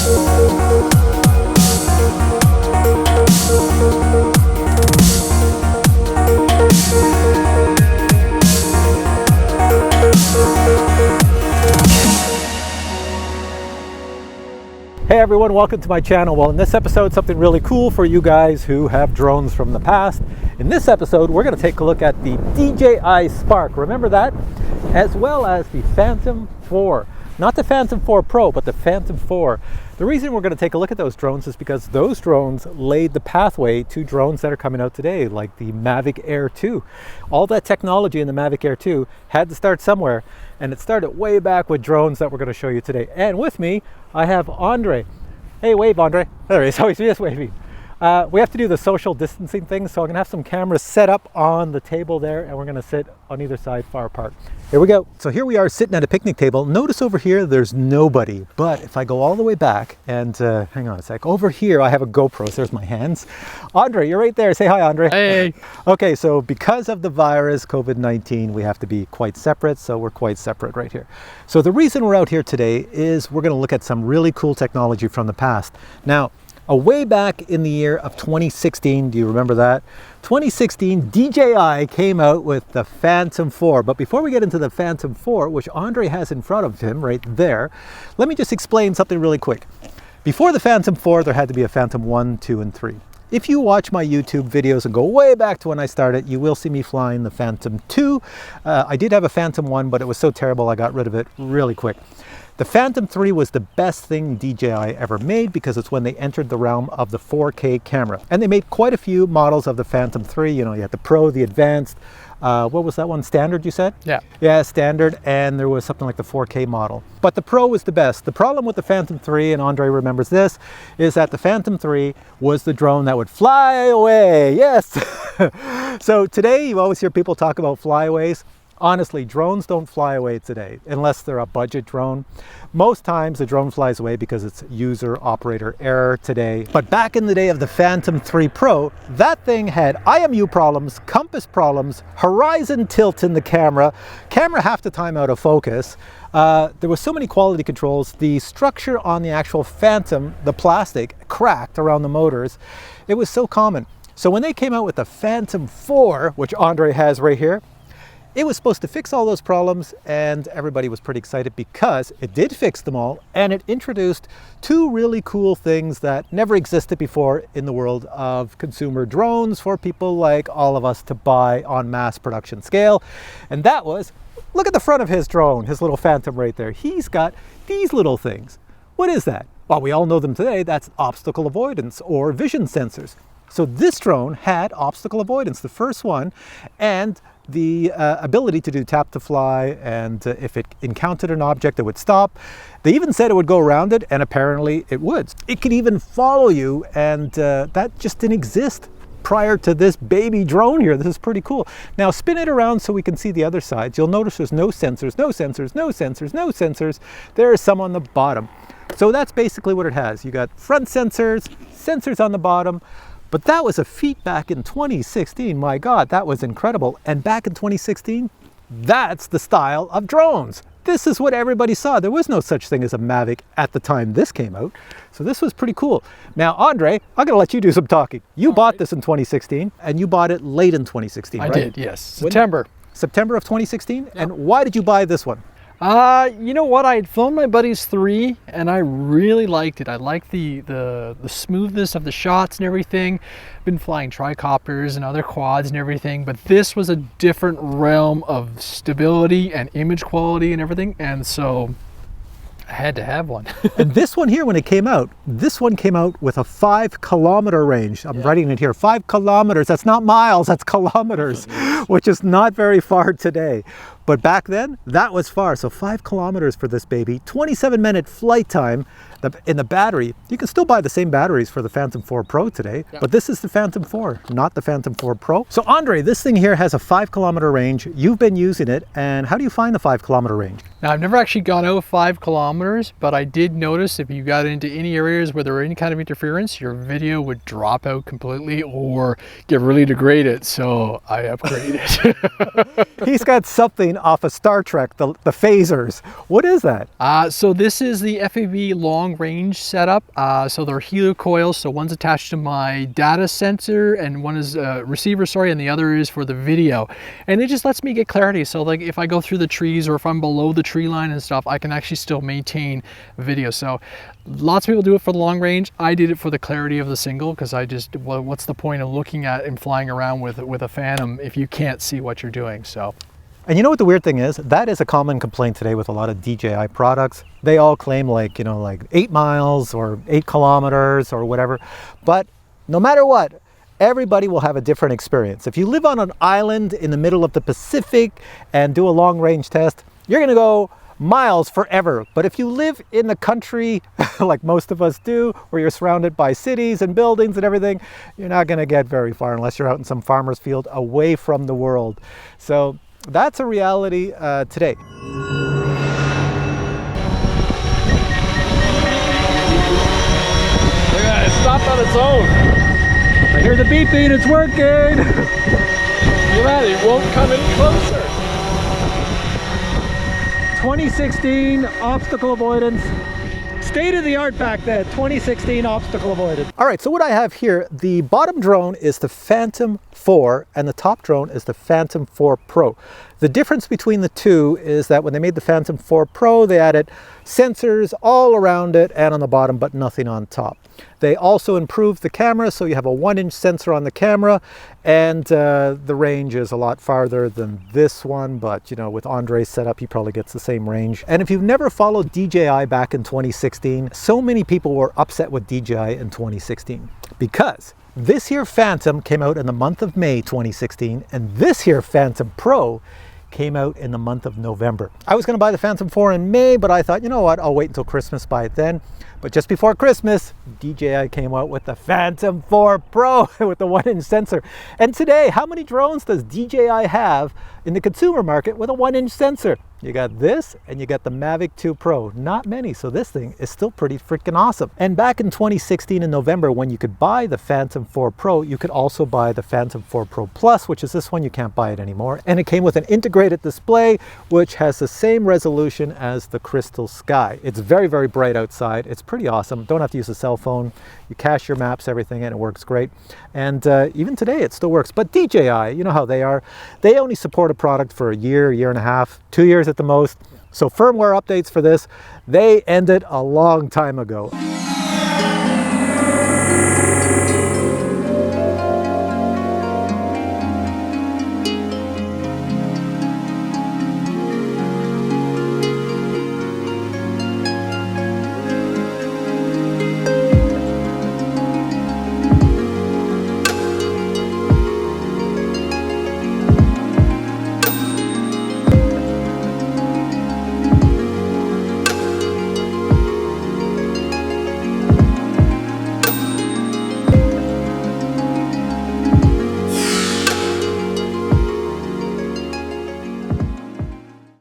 Hey everyone, welcome to my channel. Well, in this episode, something really cool for you guys who have drones from the past. In this episode, we're going to take a look at the DJI Spark. Remember that? As well as the Phantom 4. Not the Phantom 4 Pro, but the Phantom 4. The reason we're going to take a look at those drones is because those drones laid the pathway to drones that are coming out today, like the Mavic Air 2. All that technology in the Mavic Air 2 had to start somewhere, and it started way back with drones that we're going to show you today. And with me, I have Andre. Hey, wave, Andre. There he is. Oh, he's just waving. We have to do the social distancing thing, so I'm going to have some cameras set up on the table there, and we're going to sit on either side far apart. Here we go. So here we are sitting at a picnic table. Notice over here there's nobody, but if I go all the way back and hang on a sec, over here I have a GoPro, so there's my hands. Andre, you're right there. Say hi, Andre. Hey. Okay, so because of the virus, COVID-19, we have to be quite separate, so we're quite separate right here. So the reason we're out here today is we're going to look at some really cool technology from the past. Now, way back in the year of 2016, do you remember that? 2016, DJI came out with the Phantom 4. But before we get into the Phantom 4, which Andre has in front of him right there, let me just explain something really quick. Before the Phantom 4, there had to be a Phantom 1, 2, and 3. If you watch my YouTube videos and go way back to when I started, you will see me flying the Phantom 2. I did have a Phantom 1, but it was so terrible I got rid of it really quick. The Phantom 3 was the best thing DJI ever made because it's when they entered the realm of the 4K camera. And they made quite a few models of the Phantom 3. You know, you had the Pro, the Advanced, what was that one? Standard, you said? Yeah. Yeah, Standard, and there was something like the 4K model. But the Pro was the best. The problem with the Phantom 3, and Andre remembers this, is that the Phantom 3 was the drone that would fly away. Yes! So today, you always hear people talk about flyaways. Honestly, drones don't fly away today unless they're a budget drone. Most times the drone flies away because it's user operator error today. But back in the day of the Phantom 3 Pro, that thing had IMU problems, compass problems, horizon tilt in the camera half the time out of focus. There was so many quality controls. The structure on the actual Phantom, the plastic, cracked around the motors. It was so common. So when they came out with the Phantom 4, which Andre has right here, it was supposed to fix all those problems, and everybody was pretty excited because it did fix them all, and it introduced two really cool things that never existed before in the world of consumer drones for people like all of us to buy on mass production scale. And that was, look at the front of his drone, his little Phantom right there. He's got these little things. What is that? Well, we all know them today. That's obstacle avoidance or vision sensors. So this drone had obstacle avoidance, the first one, and the ability to do tap to fly, and if it encountered an object, it would stop. They even said it would go around it, and apparently it would. It could even follow you, and that just didn't exist prior to this baby drone here. This is pretty cool. Now spin it around so we can see the other sides. You'll notice there's no sensors, no sensors, no sensors, no sensors. There are some on the bottom. So that's basically what it has. You got front sensors, sensors on the bottom. But that was a feat back in 2016. My God, that was incredible. And back in 2016, that's the style of drones. This is what everybody saw. There was no such thing as a Mavic at the time this came out. So this was pretty cool. Now, Andre, I'm going to let you do some talking. You bought this in 2016, and you bought it late in 2016, right? I did, yes. September. September of 2016? Yep. And why did you buy this one? You know what? I had flown my buddy's 3 and I really liked it. I liked the smoothness of the shots and everything. Been flying tricopters and other quads and everything, but this was a different realm of stability and image quality and everything, and so I had to have one. And this one here, when it came out, this one came out with a 5-kilometer range. I'm writing it here, 5 kilometers. That's not miles, that's kilometers, which is not very far today. But back then, that was far. So 5 kilometers for this baby, 27-minute flight time. In the battery, you can still buy the same batteries for the Phantom 4 Pro today, but this is the Phantom 4, not the Phantom 4 Pro. So Andre, this thing here has a 5-kilometer range. You've been using it, and how do you find the 5-kilometer range? Now, I've never actually gone out 5 kilometers, but I did notice if you got into any areas where there were any kind of interference, your video would drop out completely or get really degraded. So I upgraded. He's got something scene off of Star Trek, the phasers. What is that? So this is the FPV long range setup. So they're helicoils. So one's attached to my data sensor and one is receiver, sorry, and the other is for the video. And it just lets me get clarity. So like if I go through the trees or if I'm below the tree line and stuff, I can actually still maintain video. So lots of people do it for the long range. I did it for the clarity of the single because I just, well, what's the point of looking at and flying around with a Phantom if you can't see what you're doing? So. And you know what the weird thing is? That is a common complaint today with a lot of DJI products. They all claim like, you know, like 8 miles or 8 kilometers or whatever. But no matter what, everybody will have a different experience. If you live on an island in the middle of the Pacific and do a long range test, you're gonna go miles forever. But if you live in the country, like most of us do, where you're surrounded by cities and buildings and everything, you're not gonna get very far unless you're out in some farmer's field away from the world. So that's a reality today. Look at that, it stopped on its own. I hear the beeping, it's working. Look at that, it won't come any closer. 2016 obstacle avoidance. State of the art back then, 2016 obstacle avoidance. All right, so what I have here, the bottom drone is the Phantom 4 and the top drone is the Phantom 4 Pro. The difference between the two is that when they made the Phantom 4 Pro, they added sensors all around it and on the bottom, but nothing on top. They also improved the camera, so you have a 1-inch sensor on the camera, and the range is a lot farther than this one, but you know, with Andre's setup, he probably gets the same range. And if you've never followed DJI back in 2016, so many people were upset with DJI in 2016 because this here Phantom came out in the month of May 2016, and this here Phantom Pro came out in the month of November. I was gonna buy the Phantom 4 in May, but I thought, you know what, I'll wait until Christmas, buy it then. But just before Christmas, DJI came out with the Phantom 4 Pro with the 1-inch sensor. And today, how many drones does DJI have in the consumer market with a 1-inch sensor? You got this and you got the Mavic 2 Pro. Not many, so this thing is still pretty freaking awesome. And back in 2016 in November, when you could buy the Phantom 4 Pro, you could also buy the Phantom 4 Pro Plus, which is this one. You can't buy it anymore. And it came with an integrated display, which has the same resolution as the crystal sky. It's very, very bright outside. It's pretty awesome. Don't have to use a cell phone. You cache your maps, everything, and it works great. And even today, it still works. But DJI, you know how they are. They only support a product for a year and a half, 2 years at the most. So firmware updates for this, they ended a long time ago.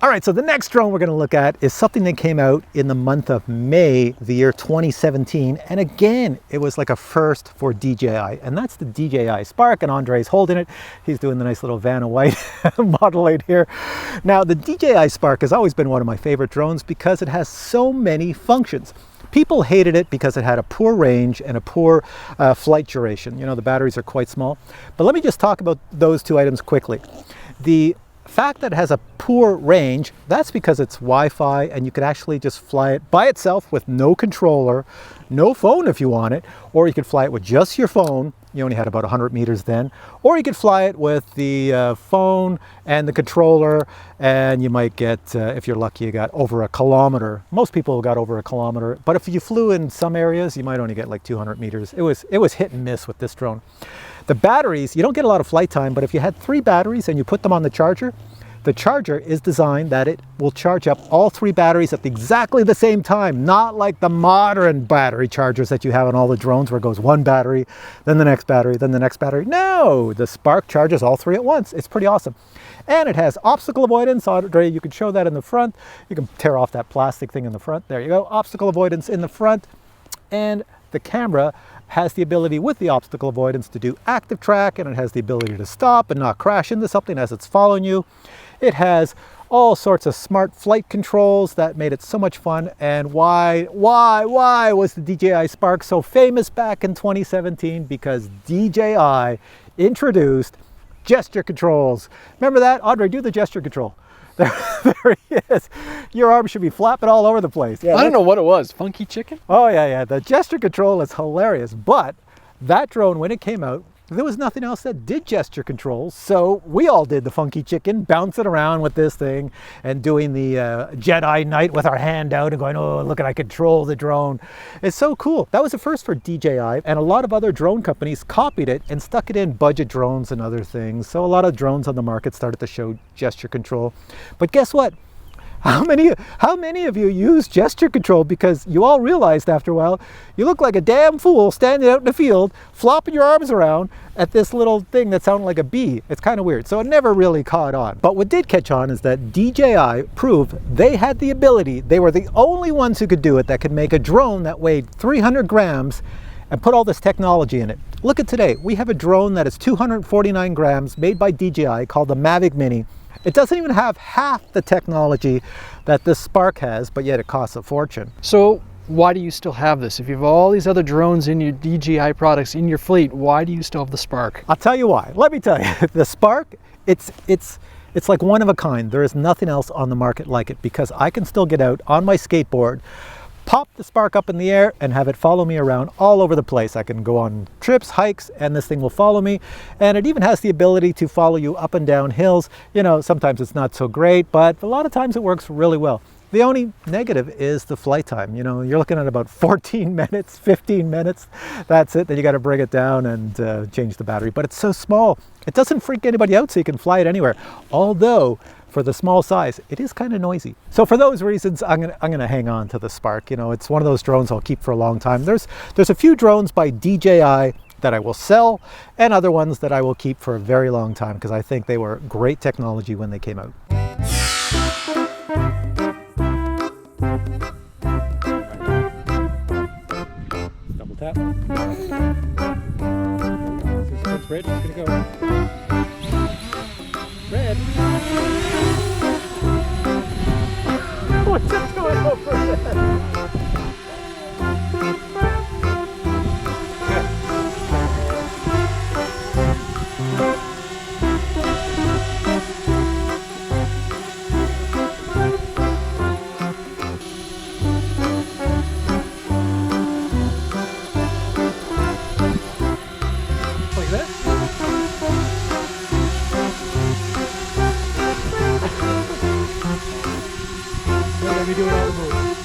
All right, so the next drone we're going to look at is something that came out in the month of May, the year 2017. And again, it was like a first for DJI, and that's the DJI Spark, and Andre's holding it. He's doing the nice little Vanna White Model 8 here. Now, the DJI Spark has always been one of my favorite drones because it has so many functions. People hated it because it had a poor range and a poor flight duration. You know, the batteries are quite small. But let me just talk about those two items quickly. The fact that it has a poor range, that's because it's Wi-Fi and you could actually just fly it by itself with no controller, no phone if you want it, or you could fly it with just your phone. You only had about 100 meters then, or you could fly it with the phone and the controller, and you might get, if you're lucky, you got over a kilometer. Most people got over a kilometer, but if you flew in some areas, you might only get like 200 meters. It was hit and miss with this drone. The batteries, you don't get a lot of flight time, but if you had 3 batteries and you put them on the charger is designed that it will charge up all 3 batteries at exactly the same time, not like the modern battery chargers that you have on all the drones where it goes 1 battery, then the next battery, then the next battery. No, the Spark charges all 3 at once. It's pretty awesome. And it has obstacle avoidance. Andre, you can show that in the front. You can tear off that plastic thing in the front. There you go, obstacle avoidance in the front. And the camera has the ability with the obstacle avoidance to do active track, and it has the ability to stop and not crash into something as it's following you. It has all sorts of smart flight controls that made it so much fun. And why was the DJI Spark so famous back in 2017? Because DJI introduced gesture controls. Remember that? Andre, do the gesture control. There he is. Your arm should be flapping all over the place. Yeah, I don't know what it was. Funky chicken? Oh, yeah. The gesture control is hilarious. But that drone, when it came out, there was nothing else that did gesture controls. So we all did the funky chicken, bouncing around with this thing and doing the Jedi Knight with our hand out and going, oh, look, I control the drone. It's so cool. That was the first for DJI, and a lot of other drone companies copied it and stuck it in budget drones and other things. So a lot of drones on the market started to show gesture control. But guess what? How many of you use gesture control? Because you all realized after a while, you look like a damn fool standing out in the field, flopping your arms around at this little thing that sounded like a bee. It's kind of weird. So it never really caught on. But what did catch on is that DJI proved they had the ability. They were the only ones who could do it, that could make a drone that weighed 300 grams and put all this technology in it. Look at today. We have a drone that is 249 grams made by DJI called the Mavic Mini. It doesn't even have half the technology that this Spark has, but yet it costs a fortune. So why do you still have this? If you have all these other drones in your DJI products in your fleet, why do you still have the Spark? I'll tell you why. Let me tell you. The Spark, it's like one of a kind. There is nothing else on the market like it, because I can still get out on my skateboard, pop the Spark up in the air and have it follow me around all over the place. I can go on trips, hikes, and this thing will follow me. And it even has the ability to follow you up and down hills. You know, sometimes it's not so great, but a lot of times it works really well. The only negative is the flight time. You know, you're looking at about 14 minutes, 15 minutes. That's it. Then you got to bring it down and change the battery. But it's so small. It doesn't freak anybody out, so you can fly it anywhere. Although, for the small size, it is kind of noisy. So for those reasons, I'm gonna hang on to the Spark. You know, it's one of those drones I'll keep for a long time. There's a few drones by DJI that I will sell, and other ones that I will keep for a very long time, because I think they were great technology when they came out. Double tap. It's red, it's gonna go. Red. What's just going over there? Like that? Let me do it all the moves.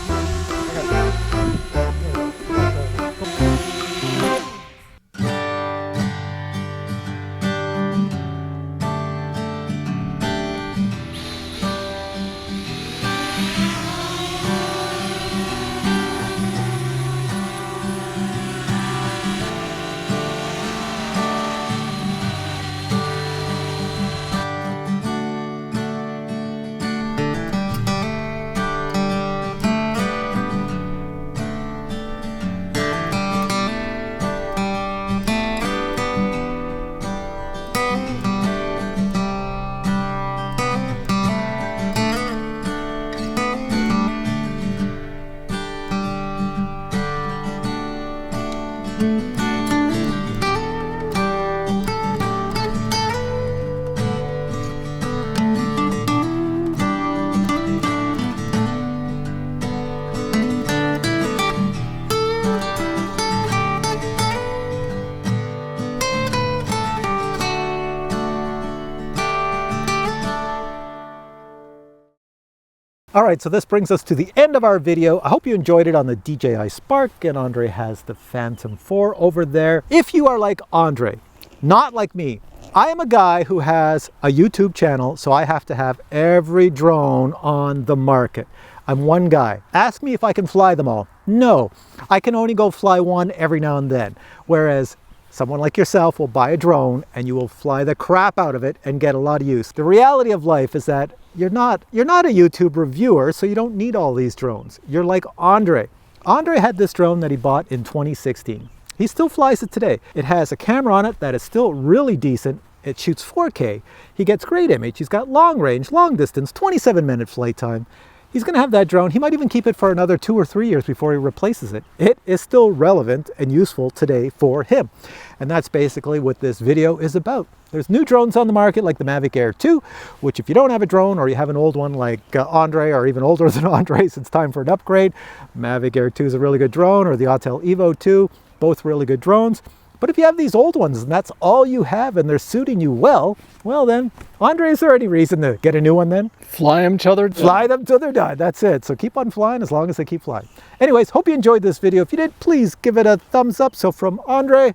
All right, so this brings us to the end of our video. I hope you enjoyed it on the DJI Spark, and Andre has the Phantom 4 over there. If you are like Andre, not like me, I am a guy who has a YouTube channel, so I have to have every drone on the market. I'm one guy. Ask me if I can fly them all. No, I can only go fly one every now and then. Whereas someone like yourself will buy a drone and you will fly the crap out of it and get a lot of use. The reality of life is that you're not a YouTube reviewer, so you don't need all these drones. You're like Andre. Andre had this drone that he bought in 2016. He still flies it today. It has a camera on it that is still really decent, It shoots 4K. He gets great image. He's got long range, long distance, 27-minute flight time. He's going to have that drone. He might even keep it for another 2 or 3 years before he replaces it. It is still relevant and useful today for him. And that's basically what this video is about. There's new drones on the market like the Mavic Air 2, which if you don't have a drone or you have an old one like Andre or even older than Andre's, it's time for an upgrade. Mavic Air 2 is a really good drone, or the Autel Evo 2, both really good drones. But if you have these old ones and that's all you have and they're suiting you well then, Andre, is there any reason to get a new one then? Fly them till they're done. Fly them till they're done. That's it. So keep on flying as long as they keep flying. Anyways, hope you enjoyed this video. If you did, please give it a thumbs up. So from Andre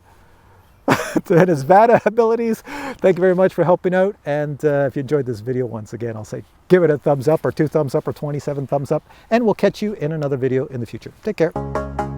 to his VADA abilities, thank you very much for helping out. And if you enjoyed this video, once again, I'll say give it a thumbs up or 2 thumbs up or 27 thumbs up. And we'll catch you in another video in the future. Take care.